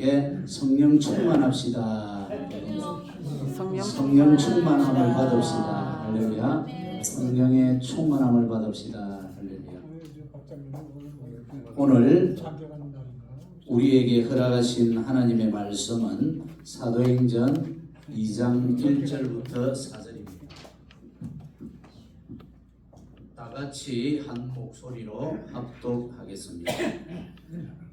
여러분에게 성령 충만합시다. 성령 충만함을 받읍시다. 할렐루야. 성령의 충만함을 받읍시다. 할렐루야. 오늘 우리에게 허락하신 하나님의 말씀은 사도행전 2장 1절부터 4절입니다. 다 같이 한 목소리로 합독하겠습니다.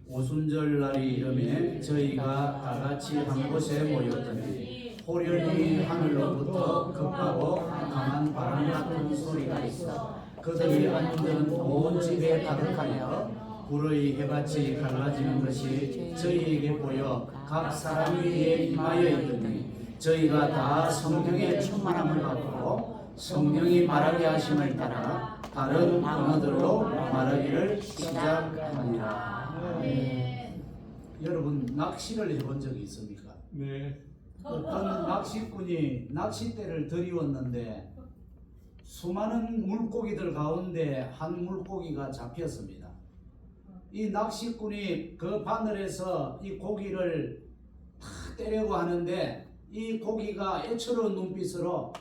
오순절 날이 이름에 저희가 다 같이 한 곳에 모였더니 호련히 하늘로부터 급하고 강한 바람 같은 소리가 있어 그들이 앉은 온 집에 가득하여 불의 해같이 갈라지는 것이 저희에게 보여 각 사람 위에 임하여 있더니 저희가 다 성령의 충만함을 받고 성령이 말하게 하심을 따라 다른 언어들로 말하기를 시작하니라. 여러분 낚시를 해본 적이 있습니까? 네. 어떤 낚시꾼이 낚싯대를 들이웠는데 수많은 물고기들 가운데 한 물고기가 잡혔습니다. 이 낚시꾼이 그 바늘에서 이 고기를 탁 때려고 하는데 이 고기가 애처로운 눈빛으로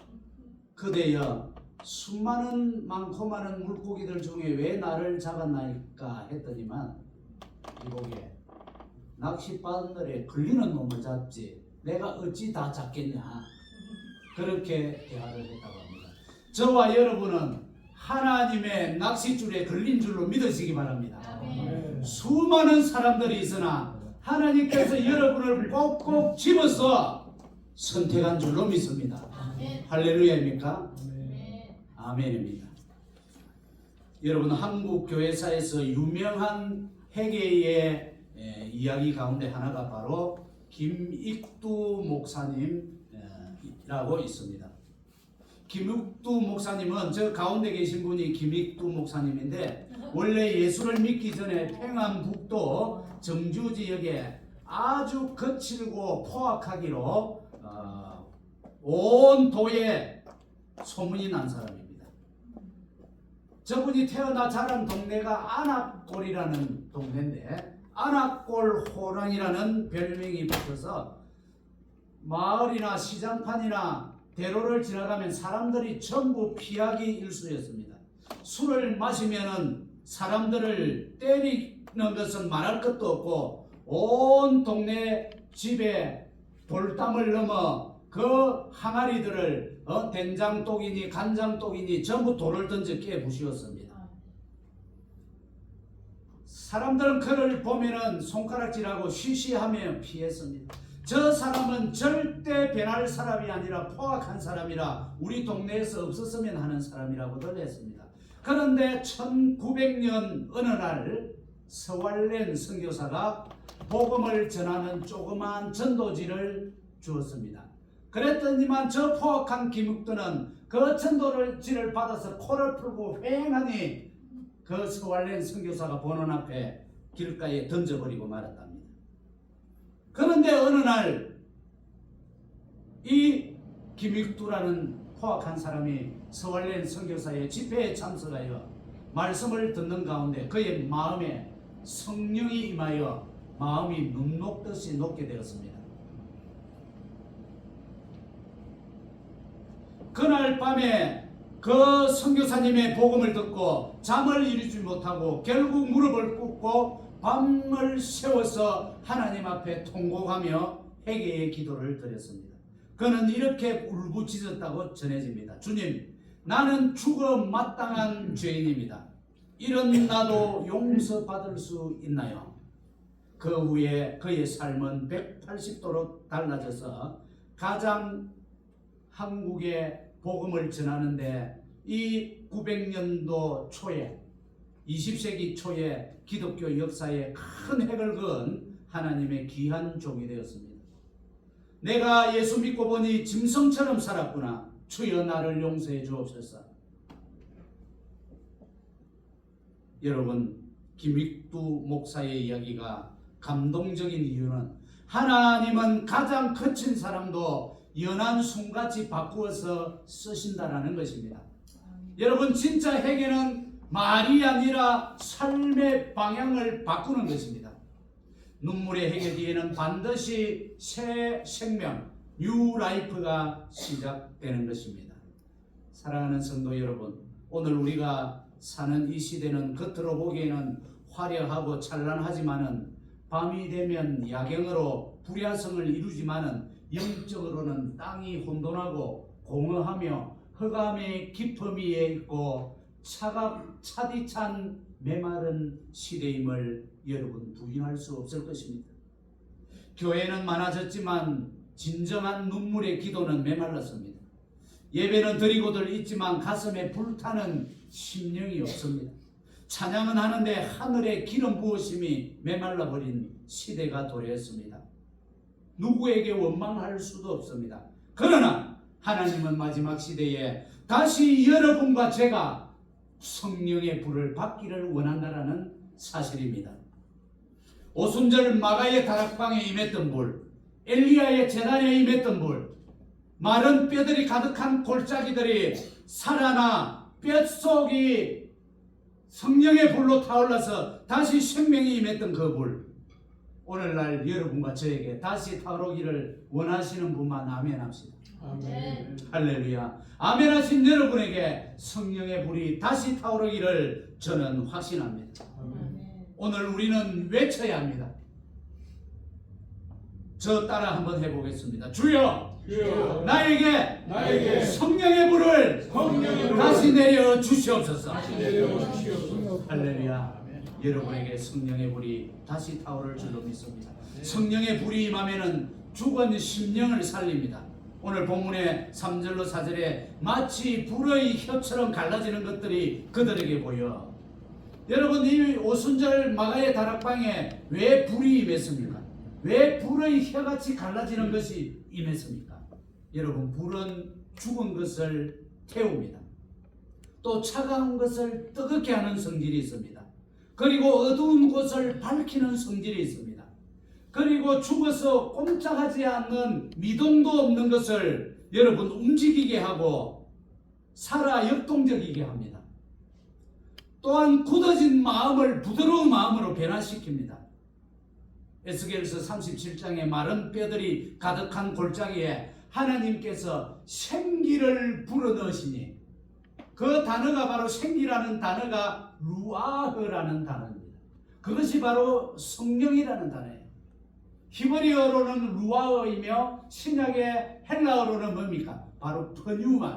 그대여 수많은 많고 많은 물고기들 중에 왜 나를 잡았나이까 했더니만 이보게 낚싯바늘에 걸리는 놈을 잡지 내가 어찌 다 잡겠냐 그렇게 대화를 했다고 합니다. 저와 여러분은 하나님의 낚싯줄에 걸린 줄로 믿으시기 바랍니다. 수많은 사람들이 있으나 하나님께서 여러분을 꼭꼭 집어서 선택한 줄로 믿습니다. 할렐루야입니까? 아멘입니다. 여러분 한국 교회사에서 유명한 회계의 이야기 가운데 하나가 바로 김익두 목사님이라고 있습니다. 김익두 목사님은 저 가운데 계신 분이 김익두 목사님인데 원래 예수를 믿기 전에 평안북도 정주 지역에 아주 거칠고 포악하기로 온 도에 소문이 난 사람입니다. 저분이 태어나 자란 동네가 안악골이라는 동네인데 안악골 호랑이라는 별명이 붙어서 마을이나 시장판이나 대로를 지나가면 사람들이 전부 피하기 일쑤였습니다. 술을 마시면은 사람들을 때리는 것은 말할 것도 없고 온 동네 집에 돌담을 넘어 그 항아리들을 된장독이니 간장독이니 전부 돌을 던져 깨부수었습니다. 사람들은 그를 보면은 손가락질하고 쉬쉬하며 피했습니다. 저 사람은 절대 변할 사람이 아니라 포악한 사람이라 우리 동네에서 없었으면 하는 사람이라고들 했습니다. 그런데 1900년 어느 날 서왈렌 선교사가 복음을 전하는 조그마한 전도지를 주었습니다. 그랬더니만 저 포악한 김욱두는 그 전도지를 받아서 코를 풀고 휑하니 그 서왈렌 선교사가 보는 앞에 길가에 던져버리고 말았답니다. 그런데 어느 날 이 김익두라는 포악한 사람이 서왈렌 선교사의 집회에 참석하여 말씀을 듣는 가운데 그의 마음에 성령이 임하여 마음이 눈 녹듯이 녹게 되었습니다. 그날 밤에 그 선교사님의 복음을 듣고 잠을 이루지 못하고 결국 무릎을 꿇고 밤을 새워서 하나님 앞에 통곡하며 회개의 기도를 드렸습니다. 그는 이렇게 울부짖었다고 전해집니다. 주님, 나는 죽어 마땅한 죄인입니다. 이런 나도 용서받을 수 있나요? 그 후에 그의 삶은 180도로 달라져서 가장 한국에 복음을 전하는데 이 900년도 초에 20세기 초에 기독교 역사에 큰 획을 그은 하나님의 귀한 종이 되었습니다. 내가 예수 믿고 보니 짐승처럼 살았구나. 주여 나를 용서해 주옵소서. 여러분 김익두 목사의 이야기가 감동적인 이유는 하나님은 가장 거친 사람도 연한 숭같이 바꾸어서 쓰신다라는 것입니다. 여러분 진짜 회개는 말이 아니라 삶의 방향을 바꾸는 것입니다. 눈물의 해결 뒤에는 반드시 새 생명, 뉴 라이프가 시작되는 것입니다. 사랑하는 성도 여러분, 오늘 우리가 사는 이 시대는 겉으로 보기에는 화려하고 찬란하지만은 밤이 되면 야경으로 불야성을 이루지만은 영적으로는 땅이 혼돈하고 공허하며 흑암의 깊음 위에 있고 차디찬 메마른 시대임을 여러분 부인할 수 없을 것입니다. 교회는 많아졌지만 진정한 눈물의 기도는 메말랐습니다. 예배는 드리고들 있지만 가슴에 불타는 심령이 없습니다. 찬양은 하는데 하늘의 기름 부으심이 메말라버린 시대가 도래했습니다. 누구에게 원망할 수도 없습니다. 그러나 하나님은 마지막 시대에 다시 여러분과 제가 성령의 불을 받기를 원한다는 사실입니다. 오순절 마가의 다락방에 임했던 불, 엘리야의 제단에 임했던 불, 마른 뼈들이 가득한 골짜기들이 살아나 뼛속이 성령의 불로 타올라서 다시 생명이 임했던 그 불, 오늘날 여러분과 저에게 다시 타오르기를 원하시는 분만 아멘합시다. 아멘. 할렐루야. 아멘하신 여러분에게 성령의 불이 다시 타오르기를 저는 확신합니다. 아멘. 오늘 우리는 외쳐야 합니다. 저 따라 한번 해보겠습니다. 주여, 주여, 나에게 성령의 불을 다시 내려 주시옵소서. 할렐루야. 여러분에게 성령의 불이 다시 타오를 줄로 믿습니다. 성령의 불이 임하면은 죽은 심령을 살립니다. 오늘 본문의 3절로 4절에 마치 불의 혀처럼 갈라지는 것들이 그들에게 보여. 여러분, 이 오순절 마가의 다락방에 왜 불이 임했습니까? 왜 불의 혀같이 갈라지는 것이 임했습니까? 여러분, 불은 죽은 것을 태웁니다. 또 차가운 것을 뜨겁게 하는 성질이 있습니다. 그리고 어두운 곳을 밝히는 성질이 있습니다. 그리고 죽어서 꼼짝하지 않는 미동도 없는 것을 여러분 움직이게 하고 살아 역동적이게 합니다. 또한 굳어진 마음을 부드러운 마음으로 변화시킵니다. 에스겔서 37장에 마른 뼈들이 가득한 골짜기에 하나님께서 생기를 불어넣으시니 그 단어가 바로 생기라는 단어가 루아흐라는 단어입니다. 그것이 바로 성령이라는 단어예요. 히브리어로는 루아흐이며 신약의 헬라어로는 뭡니까? 바로 pneuma,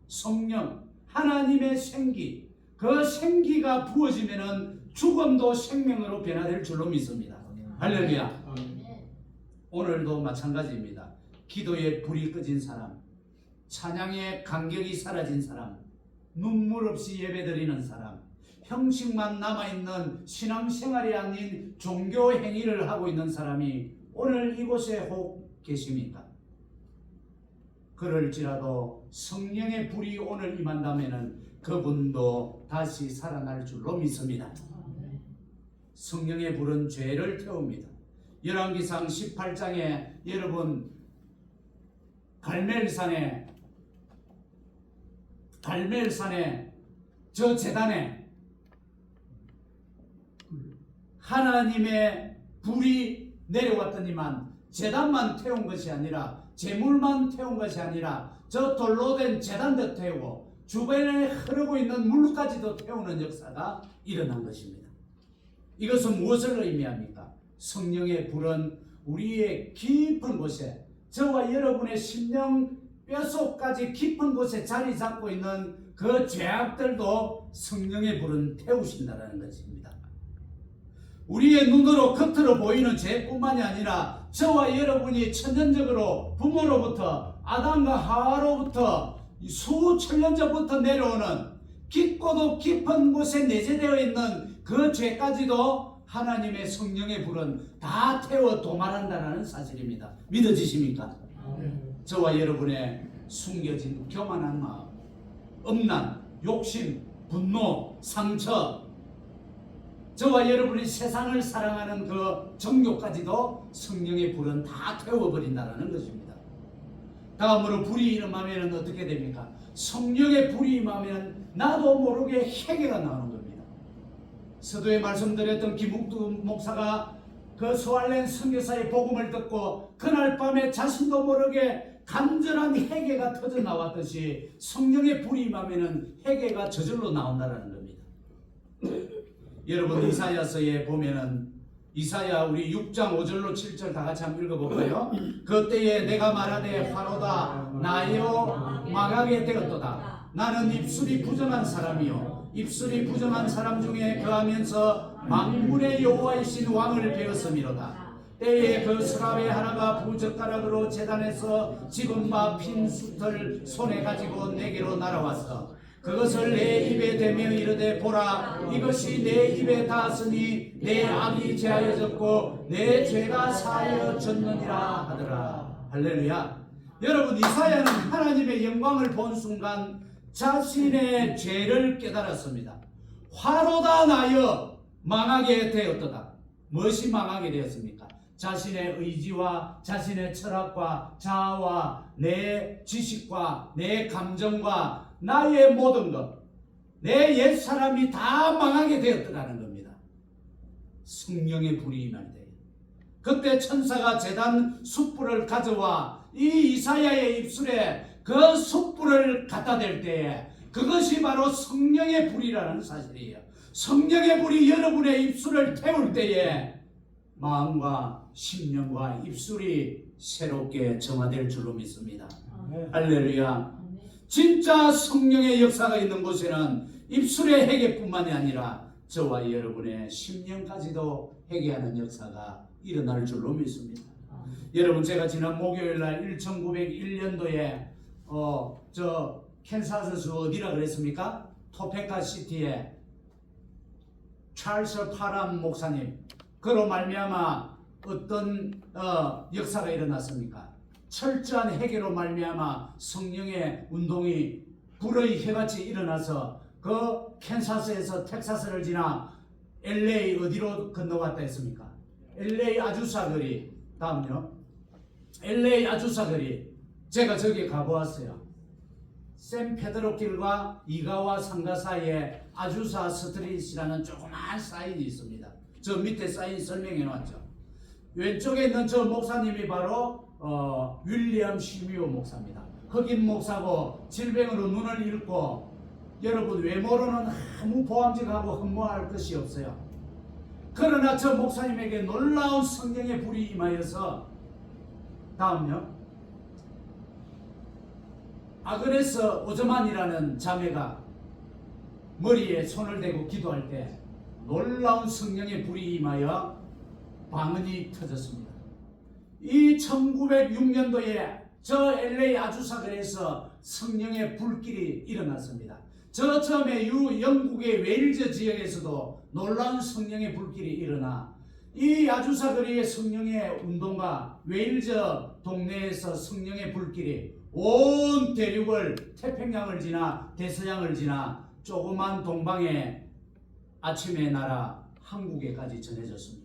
성령, 하나님의 생기. 그 생기가 부어지면은 죽음도 생명으로 변화될 줄로 믿습니다. 할렐루야. 오늘도 마찬가지입니다. 기도에 불이 꺼진 사람, 찬양의 간격이 사라진 사람, 눈물 없이 예배드리는 사람, 형식만 남아있는 신앙생활이 아닌 종교 행위를 하고 있는 사람이 오늘 이곳에 혹 계십니까? 그럴지라도 성령의 불이 오늘 임한다면 그분도 다시 살아날 줄로 믿습니다. 성령의 불은 죄를 태웁니다. 열왕기상 18장에 여러분 갈멜산에 저 제단에 하나님의 불이 내려왔더니만 제단만 태운 것이 아니라 제물만 태운 것이 아니라 저 돌로 된 제단도 태우고 주변에 흐르고 있는 물까지도 태우는 역사가 일어난 것입니다. 이것은 무엇을 의미합니까? 성령의 불은 우리의 깊은 곳에, 저와 여러분의 심령 뼛속까지 깊은 곳에 자리 잡고 있는 그 죄악들도 성령의 불은 태우신다는 것입니다. 우리의 눈으로 겉으로 보이는 죄뿐만이 아니라 저와 여러분이 천연적으로 부모로부터 아담과 하와로부터 수천 년 전부터 내려오는 깊고도 깊은 곳에 내재되어 있는 그 죄까지도 하나님의 성령의 불은 다 태워 도말한다는 사실입니다. 믿어지십니까? 저와 여러분의 숨겨진 교만한 마음, 엄난, 욕심, 분노, 상처, 저와 여러분이 세상을 사랑하는 그 정욕까지도 성령의 불은 다 태워버린다는 것입니다. 다음으로 불이 임하면 어떻게 됩니까? 성령의 불이 임하면 나도 모르게 회개가 나오는 겁니다. 서두에 말씀드렸던 김욱두 목사가 그 소알렌 선교사의 복음을 듣고 그날 밤에 자신도 모르게 간절한 회개가 터져 나왔듯이 성령의 불이 임하면은 회개가 저절로 나온다는 겁니다. 여러분 이사야서에 보면은 이사야 우리 6장 5절로 7절 다 같이 한번 읽어볼까요? 그때에 내가 말하되 화로다 나여 망하게 되었도다. 나는 입술이 부정한 사람이요 입술이 부정한 사람 중에 거하면서 만군의 여호와이신 왕을 배웠음이로다. 때에 그 스라베 하나가 부젓가락으로 제단에서 집은 바 핀 숯을 손에 가지고 내게로 날아왔어. 그것을 내 입에 대며 이르되 보라 이것이 내 입에 닿았으니 내 악이 제하여졌고 내 죄가 사하여졌느니라 하더라. 할렐루야. 여러분 이사야는 하나님의 영광을 본 순간 자신의 죄를 깨달았습니다. 화로다 나여 망하게 되었도다. 무엇이 망하게 되었습니까? 자신의 의지와 자신의 철학과 자아와 내 지식과 내 감정과 나의 모든 것, 내 옛사람이 다 망하게 되었다는 겁니다. 성령의 불이 임할 때 그때 천사가 제단 숯불을 가져와 이 이사야의 입술에 그 숯불을 갖다 댈 때에 그것이 바로 성령의 불이라는 사실이에요. 성령의 불이 여러분의 입술을 태울 때에 마음과 심령과 입술이 새롭게 정화될 줄로 믿습니다. 할렐루야. 진짜 성령의 역사가 있는 곳에는 입술의 회개뿐만이 아니라 저와 여러분의 심령까지도 회개하는 역사가 일어날 줄로 믿습니다. 여러분 제가 지난 목요일날 1901년도에 저 캔사스주 어디라 그랬습니까? 토페카 시티에 찰스 파람 목사님 그로 말미암아 어떤 역사가 일어났습니까? 철저한 회개로 말미암아 성령의 운동이 불의 해같이 일어나서 그 캔사스에서 텍사스를 지나 LA 어디로 건너왔다 했습니까? LA 아주사 거리. 다음요. LA 아주사 거리. 제가 저기 가보았어요. 샌페드로 길과 이가와 상가 사이에 아주사 스트릿이라는 조그만 사인이 있습니다. 저 밑에 사인 설명해 놨죠. 왼쪽에 있는 저 목사님이 바로 윌리엄 시미오 목사입니다. 흑인 목사고 질병으로 눈을 잃고 여러분 외모로는 아무 보암직하고 흠모할 것이 없어요. 그러나 저 목사님에게 놀라운 성령의 불이 임하여서 다음요. 아그네스 오즈만이라는 자매가 머리에 손을 대고 기도할 때 놀라운 성령의 불이 임하여 방언이 터졌습니다. 이 1906년도에 저 LA 아주사거리에서 성령의 불길이 일어났습니다. 저 처음에 영국의 웨일즈 지역에서도 놀라운 성령의 불길이 일어나 이 아주사거리의 성령의 운동과 웨일즈 동네에서 성령의 불길이 온 대륙을 태평양을 지나 대서양을 지나 조그만 동방의 아침의 나라 한국에까지 전해졌습니다.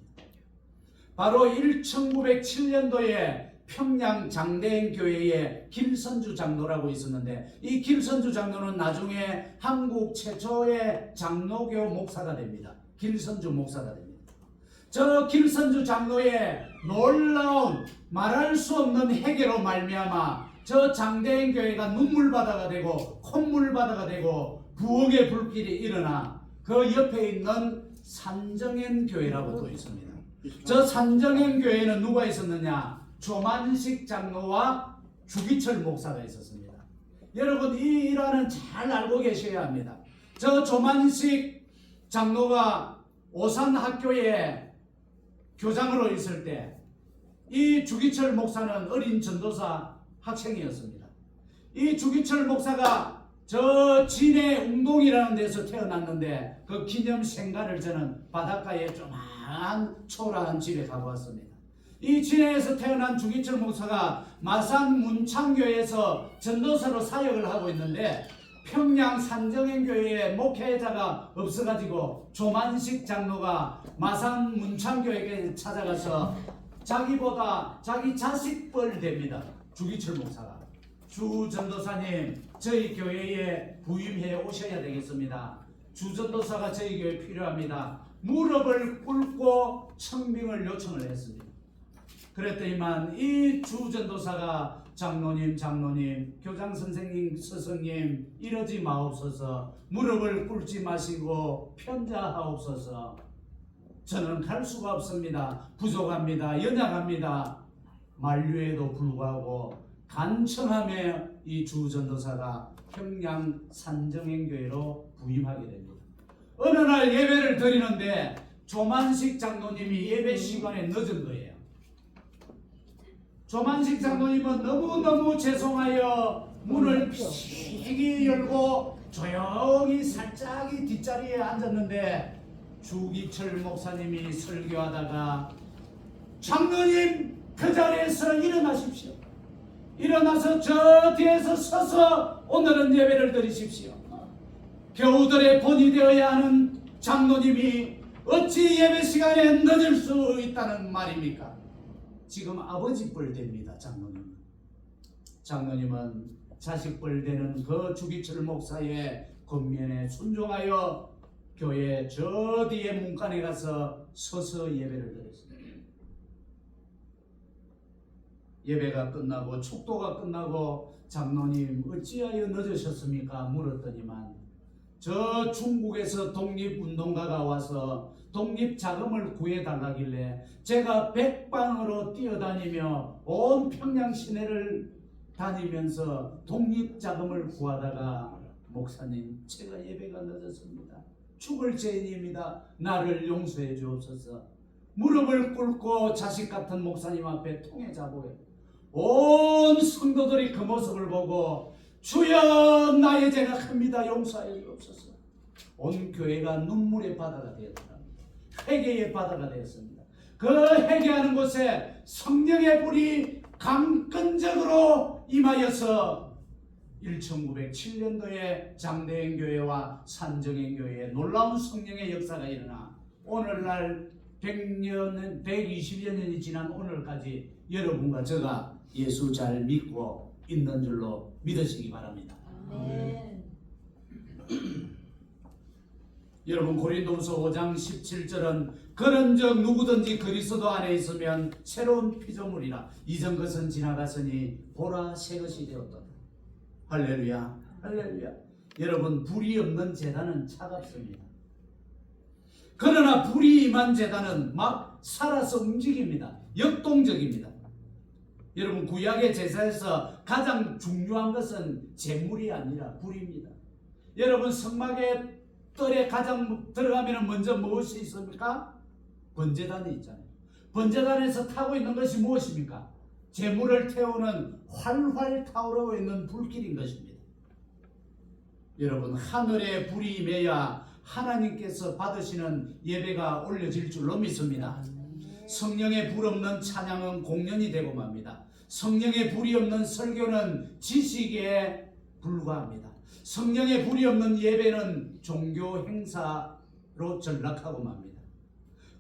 바로 1907년도에 평양 장대행 교회에 김선주 장로라고 있었는데 이 김선주 장로는 나중에 한국 최초의 장로교 목사가 됩니다. 김선주 목사가 됩니다. 저 김선주 장로의 놀라운 말할 수 없는 회개로 말미암아 저 장대행 교회가 눈물바다가 되고 콧물바다가 되고 부흥의 불길이 일어나 그 옆에 있는 산정현 교회라고 또 있습니다. 저 산정현 교회는 누가 있었느냐? 조만식 장로와 주기철 목사가 있었습니다. 여러분 이 일화는 잘 알고 계셔야 합니다. 저 조만식 장로가 오산학교에 교장으로 있을 때 이 주기철 목사는 어린 전도사 학생이었습니다. 이 주기철 목사가 저 진해 웅동이라는 데서 태어났는데 그 기념 생가를 저는 바닷가에 조그만 초라한 집에 가보았습니다. 이 진해에서 태어난 주기철 목사가 마산 문창교회에서 전도사로 사역을 하고 있는데 평양 산정현 교회에 목회자가 없어가지고 조만식 장로가 마산 문창교회에 찾아가서 자기보다 자기 자식뻘 됩니다. 주기철 목사가 주 전도사님 저희 교회에 부임해 오셔야 되겠습니다. 주 전도사가 저희 교회에 필요합니다. 무릎을 꿇고 청빙을 요청을 했습니다. 그랬더니만 이 주전도사가 장로님, 교장선생님, 스승님 이러지 마옵소서, 무릎을 꿇지 마시고 편자하옵소서, 저는 갈 수가 없습니다. 부족합니다. 연약합니다. 만류에도 불구하고 간청하며 이 주전도사가 평양 산정행교회로 부임하게 됩니다. 어느 날 예배를 드리는데 조만식 장로님이 예배 시간에 늦은 거예요. 조만식 장로님은 너무너무 죄송하여 문을 피기 열고 조용히 살짝이 뒷자리에 앉았는데 주기철 목사님이 설교하다가 장로님 그 자리에서 일어나십시오. 일어나서 저 뒤에서 서서 오늘은 예배를 드리십시오. 교우들의 본이 되어야 하는 장로님이 어찌 예배 시간에 늦을 수 있다는 말입니까? 지금 아버지 뻘 됩니다. 장로님은 자식 뻘 되는 그 주기철 목사의 권면에 순종하여 교회 저 뒤에 문간에 가서 서서 예배를 드렸습니다. 예배가 끝나고 축도가 끝나고 장로님 어찌하여 늦으셨습니까? 물었더니만 저 중국에서 독립운동가가 와서 독립자금을 구해달라길래 제가 백방으로 뛰어다니며 온 평양 시내를 다니면서 독립자금을 구하다가 목사님 제가 예배가 늦었습니다. 죽을 죄인입니다. 나를 용서해 주옵소서. 무릎을 꿇고 자식 같은 목사님 앞에 통해 자고요. 온 성도들이 그 모습을 보고 주여 나의 죄가 큽니다. 용서하여 주옵소서. 온 교회가 눈물의 바다가 되었답니다. 회개의 바다가 되었습니다. 그 회개하는 곳에 성령의 불이 강건적으로 임하여서 1907년도에 장대행교회와 산정행교회에 놀라운 성령의 역사가 일어나 오늘날 100년, 120여 년이 지난 오늘까지 여러분과 제가 예수 잘 믿고 있는 줄로 믿으시기 바랍니다. 여러분 고린도후서 5장 17절은 그런즉 누구든지 그리스도 안에 있으면 새로운 피조물이라 이전 것은 지나갔으니 보라 새 것이 되었다. 할렐루야, 할렐루야. 여러분 불이 없는 제단은 차갑습니다. 그러나 불이 임한 제단은 막 살아서 움직입니다. 역동적입니다. 여러분 구약의 제사에서 가장 중요한 것은 제물이 아니라 불입니다. 여러분 성막에 뜰에 가장 들어가면 먼저 무엇이 있습니까? 번제단이 있잖아요. 번제단에서 타고 있는 것이 무엇입니까? 제물을 태우는 활활 타오르고 있는 불길인 것입니다. 여러분 하늘에 불이 임해야 하나님께서 받으시는 예배가 올려질 줄로 믿습니다. 성령의 불 없는 찬양은 공연이 되고 맙니다. 성령의 불이 없는 설교는 지식에 불과합니다. 성령의 불이 없는 예배는 종교 행사로 전락하고 맙니다.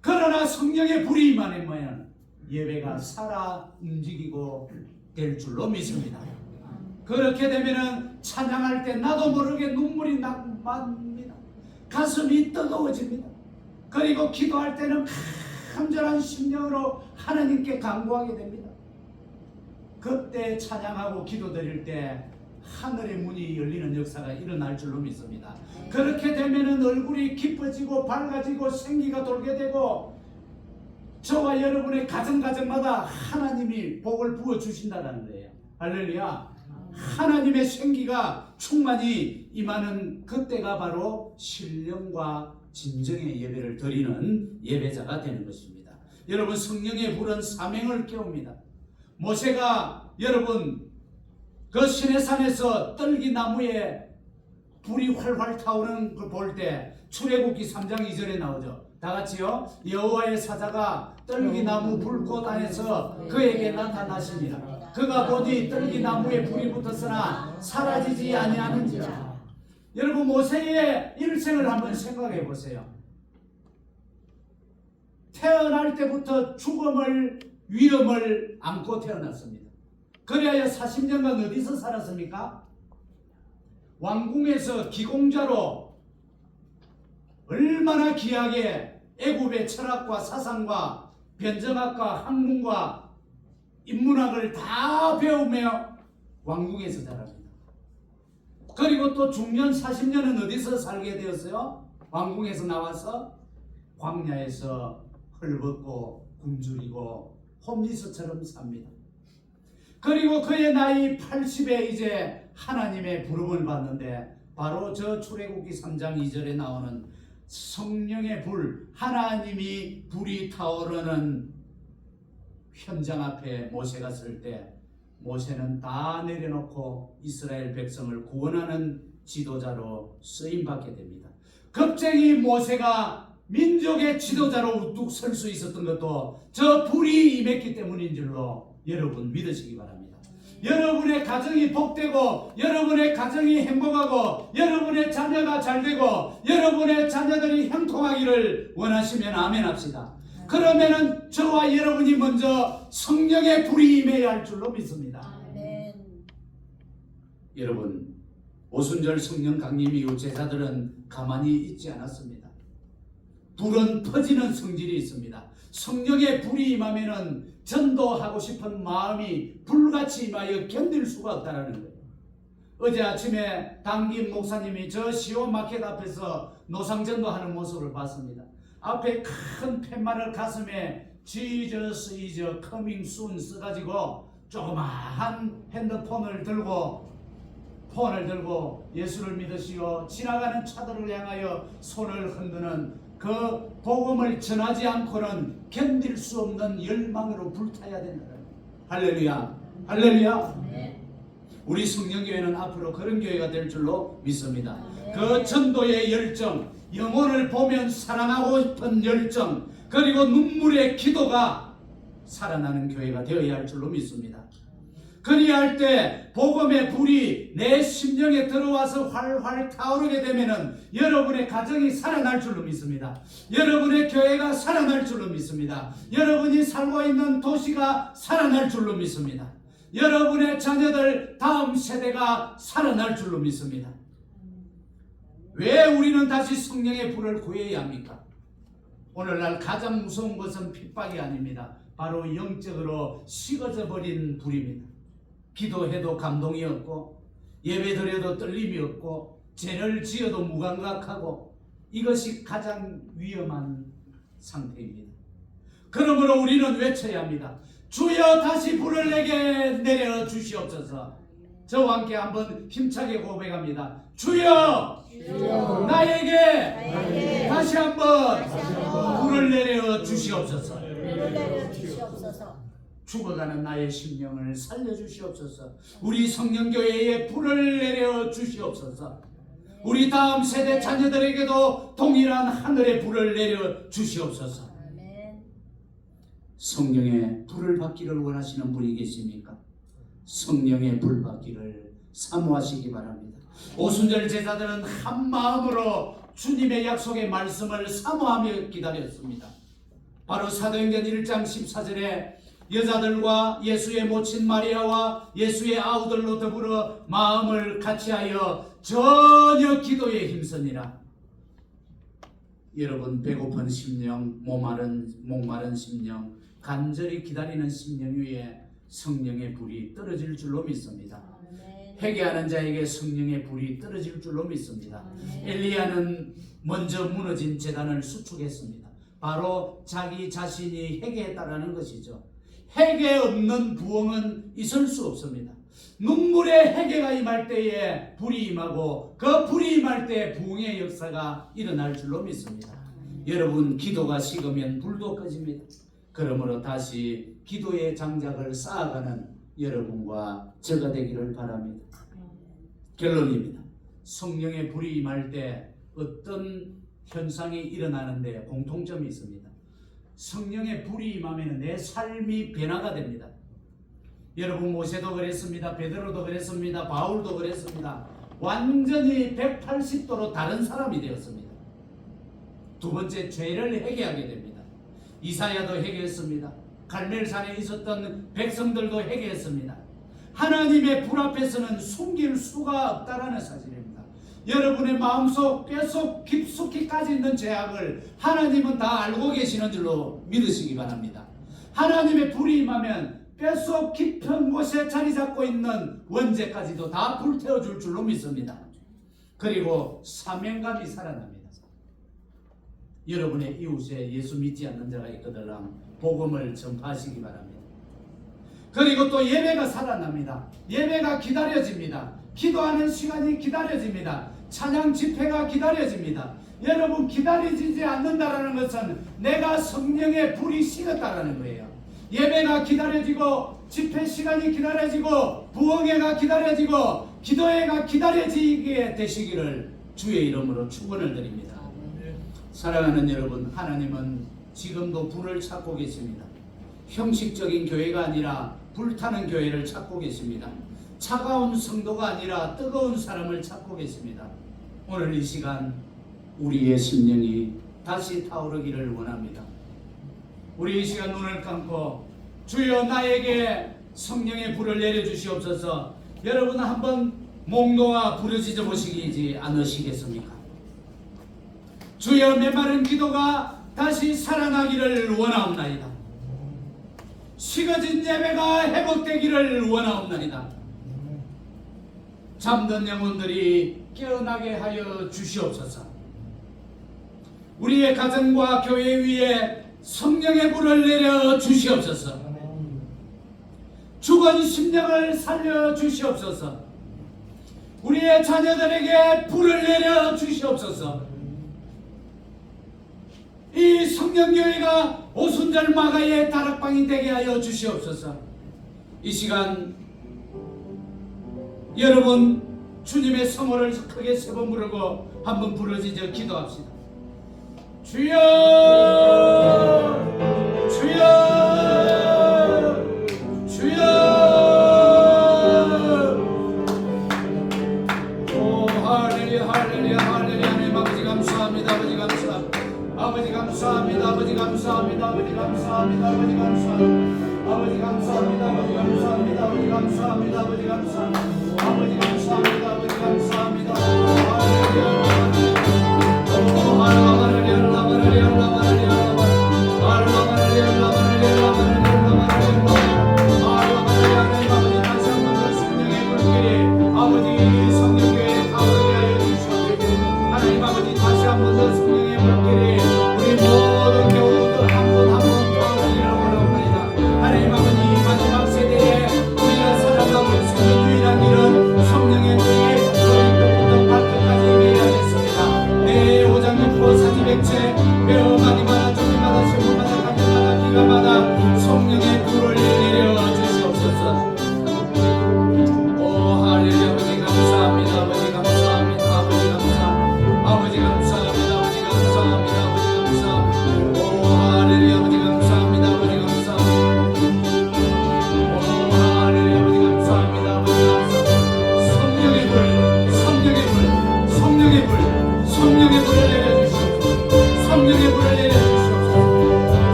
그러나 성령의 불이 임하면 예배가 살아 움직이고 될 줄로 믿습니다. 그렇게 되면은 찬양할 때 나도 모르게 눈물이 납니다. 가슴이 뜨거워집니다. 그리고 기도할 때는 간절한 심령으로 하나님께 간구하게 됩니다. 그때 찬양하고 기도드릴 때 하늘의 문이 열리는 역사가 일어날 줄로 믿습니다. 그렇게 되면은 얼굴이 기뻐지고 밝아지고 생기가 돌게 되고 저와 여러분의 가정마다 하나님이 복을 부어 주신다는 거예요. 할렐루야. 하나님의 생기가 충만히 임하는 그때가 바로 신령과 진정의 예배를 드리는 예배자가 되는 것입니다. 여러분 성령의 불은 사명을 깨웁니다. 모세가 여러분 그 시내산에서 떨기나무에 불이 활활 타오르는 걸 볼 때 출애굽기 3장 2절에 나오죠. 다 같이요. 여호와의 사자가 떨기나무 불꽃 안에서 그에게 나타나시니라. 그가 보니 떨기나무에 불이 붙었으나 사라지지 아니하는지라. 여러분 모세의 일생을 한번 생각해 보세요. 태어날 때부터 죽음을 위험을 안고 태어났습니다. 그래야 40년간 어디서 살았습니까? 왕궁에서 기공자로 얼마나 귀하게 애굽의 철학과 사상과 변정학과 학문과 인문학을 다 배우며 왕궁에서 자랍니다. 그리고 또 중년 40년은 어디서 살게 되었어요? 왕궁에서 나와서 광야에서 헐벗고 굶주리고 홈리스처럼 삽니다. 그리고 그의 나이 80에 이제 하나님의 부름을 받는데 바로 저 출애굽기 3장 2절에 나오는 성령의 불, 하나님이 불이 타오르는 현장 앞에 모세가 설 때 모세는 다 내려놓고 이스라엘 백성을 구원하는 지도자로 쓰임받게 됩니다. 겁쟁이 모세가 민족의 지도자로 우뚝 설 수 있었던 것도 저 불이 임했기 때문인 줄로 여러분 믿으시기 바랍니다. 여러분의 가정이 복되고 여러분의 가정이 행복하고 여러분의 자녀가 잘되고 여러분의 자녀들이 형통하기를 원하시면 아멘 합시다. 그러면은 저와 여러분이 먼저 성령의 불이 임해야 할 줄로 믿습니다. 아멘. 여러분, 오순절 성령 강림 이후 제자들은 가만히 있지 않았습니다. 불은 퍼지는 성질이 있습니다. 성령의 불이 임하면은 전도하고 싶은 마음이 불같이 임하여 견딜 수가 없다는 거예요. 어제 아침에 당김 목사님이 저 시온 마켓 앞에서 노상전도하는 모습을 봤습니다. 앞에 큰 팻말을 가슴에 Jesus is coming soon 써가지고 조그마한 핸드폰을 들고 예수를 믿으시오 지나가는 차들을 향하여 손을 흔드는 그 복음을 전하지 않고는 견딜 수 없는 열망으로 불타야 된다. 할렐루야, 할렐루야. 우리 성령교회는 앞으로 그런 교회가 될 줄로 믿습니다. 그 전도의 열정, 영혼을 보면 사랑하고 싶은 열정, 그리고 눈물의 기도가 살아나는 교회가 되어야 할 줄로 믿습니다. 그리할 때 복음의 불이 내 심령에 들어와서 활활 타오르게 되면은 여러분의 가정이 살아날 줄로 믿습니다. 여러분의 교회가 살아날 줄로 믿습니다. 여러분이 살고 있는 도시가 살아날 줄로 믿습니다. 여러분의 자녀들 다음 세대가 살아날 줄로 믿습니다. 왜 우리는 다시 성령의 불을 구해야 합니까? 오늘날 가장 무서운 것은 핍박이 아닙니다. 바로 영적으로 식어져 버린 불입니다. 기도해도 감동이 없고 예배드려도 떨림이 없고 죄를 지어도 무감각하고 이것이 가장 위험한 상태입니다. 그러므로 우리는 외쳐야 합니다. 주여 다시 불을 내게 내려 주시옵소서. 저와 함께 한번 힘차게 고백합니다. 주여, 나에게 다시 한번 불을 내려 주시옵소서. 죽어가는 나의 심령을 살려주시옵소서. 우리 성령교회에 불을 내려 주시옵소서. 우리 다음 세대 자녀들에게도 동일한 하늘의 불을 내려 주시옵소서. 성령의 불을 받기를 원하시는 분이 계십니까? 성령의 불 받기를 사모하시기 바랍니다. 오순절 제자들은 한 마음으로 주님의 약속의 말씀을 사모하며 기다렸습니다. 바로 사도행전 1장 14절에 여자들과 예수의 모친 마리아와 예수의 아우들로 더불어 마음을 같이하여 전혀 기도에 힘쓰니라. 여러분, 배고픈 심령, 목마른 심령, 간절히 기다리는 심령 위에 성령의 불이 떨어질 줄로 믿습니다. 회개하는 자에게 성령의 불이 떨어질 줄로 믿습니다. 엘리야는 먼저 무너진 제단을 수축했습니다. 바로 자기 자신이 회개했다라는 것이죠. 회개 없는 부흥은 있을 수 없습니다. 눈물의 회개가 임할 때에 불이 임하고 그 불이 임할 때 부흥의 역사가 일어날 줄로 믿습니다. 여러분, 기도가 식으면 불도 꺼집니다. 그러므로 다시 기도의 장작을 쌓아가는 여러분과 저가 되기를 바랍니다. 결론입니다. 성령의 불이 임할 때 어떤 현상이 일어나는데 공통점이 있습니다. 성령의 불이 임하면 내 삶이 변화가 됩니다. 여러분, 모세도 그랬습니다. 베드로도 그랬습니다. 바울도 그랬습니다. 완전히 180도로 다른 사람이 되었습니다. 두 번째, 죄를 회개하게 됩니다. 이사야도 회개했습니다. 갈멜산에 있었던 백성들도 회개했습니다. 하나님의 불 앞에서는 숨길 수가 없다라는 사실입니다. 여러분의 마음속 뼛속 깊숙이 까지 있는 죄악을 하나님은 다 알고 계시는 줄로 믿으시기 바랍니다. 하나님의 불이 임하면 뼛속 깊은 곳에 자리 잡고 있는 원죄까지도 다 불태워줄 줄로 믿습니다. 그리고 사명감이 살아납니다. 여러분의 이웃에 예수 믿지 않는 자가 있거든 복음을 전파하시기 바랍니다. 그리고 또 예배가 살아납니다. 예배가 기다려집니다. 기도하는 시간이 기다려집니다. 찬양 집회가 기다려집니다. 여러분, 기다려지지 않는다라는 것은 내가 성령의 불이 식었다라는 거예요. 예배가 기다려지고 집회 시간이 기다려지고 부흥회가 기다려지고 기도회가 기다려지게 되시기를 주의 이름으로 축원을 드립니다. 사랑하는 여러분, 하나님은 지금도 불을 찾고 계십니다. 형식적인 교회가 아니라 불타는 교회를 찾고 계십니다. 차가운 성도가 아니라 뜨거운 사람을 찾고 계십니다. 오늘 이 시간 우리의 심령이 다시 타오르기를 원합니다. 우리 이 시간 눈을 감고 주여 나에게 성령의 불을 내려주시옵소서. 여러분 한번 몽노와 부르짖어 보시지 않으시겠습니까? 주여 메마른 기도가 다시 살아나기를 원하옵나이다. 식어진 예배가 회복되기를 원하옵나이다. 잠든 영혼들이 깨어나게 하여 주시옵소서. 우리의 가정과 교회 위에 성령의 불을 내려 주시옵소서. 죽은 심령을 살려 주시옵소서. 우리의 자녀들에게 불을 내려 주시옵소서. 이 성령교회가 오순절 마가의 다락방이 되게 하여 주시옵소서. 이 시간 여러분 주님의 성호를 크게 세 번 부르고 한번 부르짖어 기도합시다. 주여 주여 주여. 오 할렐루야 할렐루야 할렐루야. 하나님 아버지 감사합니다. 아버지 감사합니다. 아버지 감사합니다. 아버지 감사합니다. 아버지 감사합니다. 아버지 감사합니다. 아버지 감사합니다. 아버지 감사합니다. 아버지 감사합니다. 아버지 감사합니다. 아버지 감사합니다. 아버지 감사합니다. 할렐루야.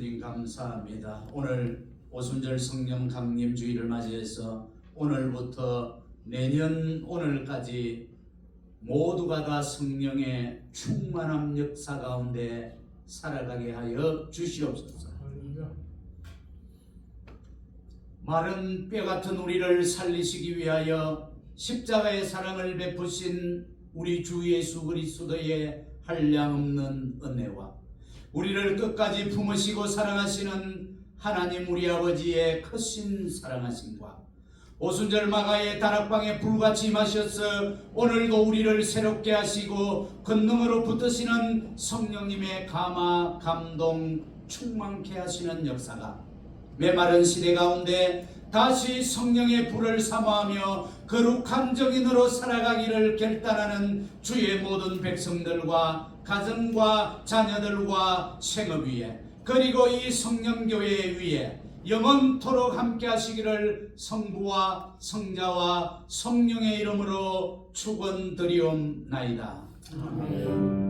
주님 감사합니다. 오늘 오순절 성령 강림 주일을 맞이해서 오늘부터 내년 오늘까지 모두가 다 성령의 충만한 역사 가운데 살아가게 하여 주시옵소서. 마른 뼈 같은 우리를 살리시기 위하여 십자가의 사랑을 베푸신 우리 주 예수 그리스도의 한량없는 은혜와 우리를 끝까지 품으시고 사랑하시는 하나님 우리 아버지의 크신 사랑하심과 오순절 마가의 다락방에 불같이 임하셔서 오늘도 우리를 새롭게 하시고 권능으로 붙드시는 성령님의 감화 감동 충만케 하시는 역사가 메마른 시대 가운데 다시 성령의 불을 사모하며 거룩한 정인으로 살아가기를 결단하는 주의 모든 백성들과 가정과 자녀들과 생업 위에 그리고 이 성령교회 위에 영원토록 함께 하시기를 성부와 성자와 성령의 이름으로 축원드리옵나이다. 아멘.